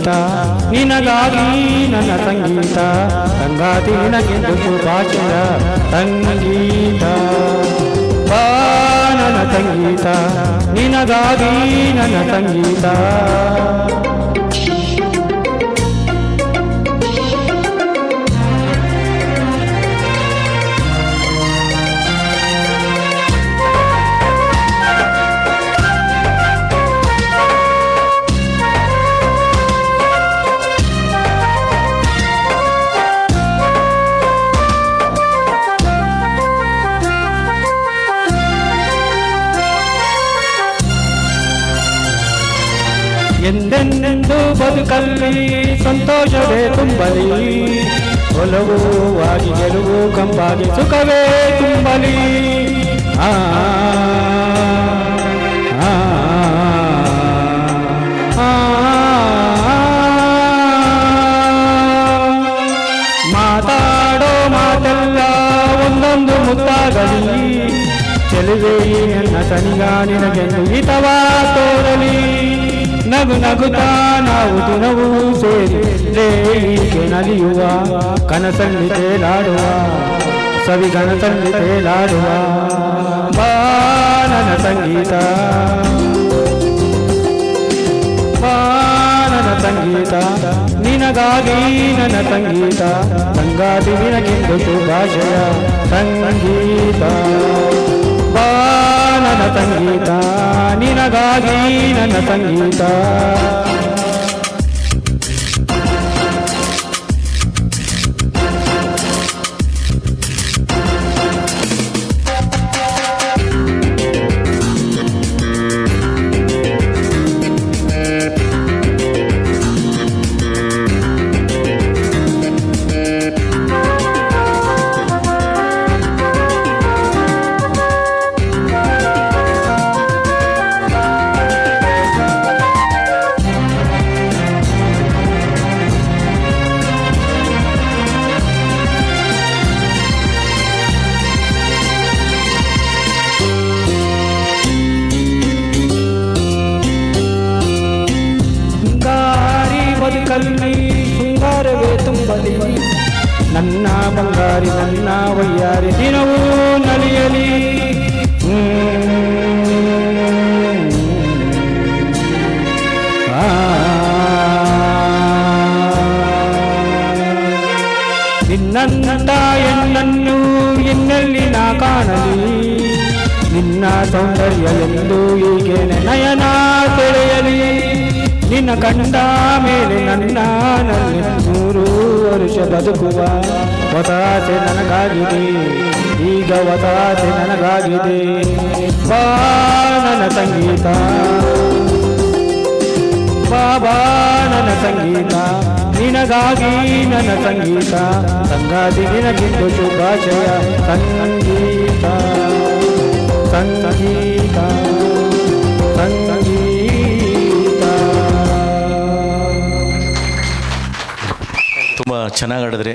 ಸಂಗೀತ ನಿನಗಾಗಿ ನನ್ನ ಸಂಗೀತ ಸಂಗಾತಿ ನಿನಗೆಂದು ಶುಭಾಶಯ ಸಂಗೀತ ಬಾ ನನ್ನ ಸಂಗೀತ ನಿನಗಾಗಿ ನನ್ನ ಸಂಗೀತ ಎಂದೆಂದೆಂದು ಬದುಕಲ್ಲಿ ಸಂತೋಷವೇ ತುಂಬಲಿ ಒಲವು ಆಗಿ ಗೆಲುವು ಕಂಪಾಗಿ ಸುಖವೇ ತುಂಬಲಿ ಆ ಆ, ಆ, ಮಾತಾಡೋ ಮಾತೆಲ್ಲ ಒಂದೊಂದು ಮುತ್ತಾಗಲಿ ಚೆಲುವೆ ನನ್ನ ತನಿಗ ನಿನಗೆಂದು ಹಿತವಾ ತೋರಲಿ ನಗು ನಗುತ್ತಾ ನಾವು ದಿನವೂ ಸೇರಿ ಹೀಗೆ ನಲಿಯುವ ಕನಸಲ್ಲಿ ತೇಲಾಡುವ ಸವಿಗನಸಲ್ಲಿ ತೇಲಾಡುವ ಬಾ ನನ್ನ ಸಂಗೀತ ಬಾ ನನ್ನ ಸಂಗೀತ ನಿನಗಾಗಿ ನನ್ನ ಸಂಗೀತ ಸಂಗಾತಿ ನಿನಗೆಂದು ಶುಭಾಶಯ ಸಂಗೀತ ಬಾ ನನ್ನ ಸಂಗೀತ ನಿನಗಾಗಿ ನನ್ನ ಸಂಗೀತ ಬದುಕಲ್ಲಿ ಶೃಂಗಾರವೇ ತುಂಬಲಿ ನನ್ನ ಬಂಗಾರಿ ನನ್ನ ವಯ್ಯಾರಿ ದಿನವೂ ನಲಿಯಲಿ ನಿನ್ನಂತ ಹೆಣ್ಣನ್ನು ಇನ್ನೆಲ್ಲಿ ನಾ ಕಾಣಲಿ ನಿನ್ನ ಸೌಂದರ್ಯ ಎಂದು ಹೀಗೆ ನಯನ ಸೆಳೆಯಲಿ ನಿನ್ನ ಕಂಡ ಮೇಲೆ ನನ್ನ 100 ವರ್ಷ ಬದುಕುವ ಹೊಸಾಸೆ ನನಗಾಗಿದೆ ಈಗ ಹೊಸಾಸೆ ನನಗಾಗಿದೆ ಬಾ ನನ್ನ ಸಂಗೀತ ಬಾಬಾ ನನ್ನ ಸಂಗೀತ ನಿನಗಾಗಿ ನನ್ನ ಸಂಗೀತ ಸಂಗಾತಿ ನಿನಗಿಂದು ಶುಭಾಶಯ ಸಂಗೀತ ಸಂಗೀತ ಸಂಗೀತ. ತುಂಬ ಚೆನ್ನಾಗಿ ಆಡಿದ್ರಿ.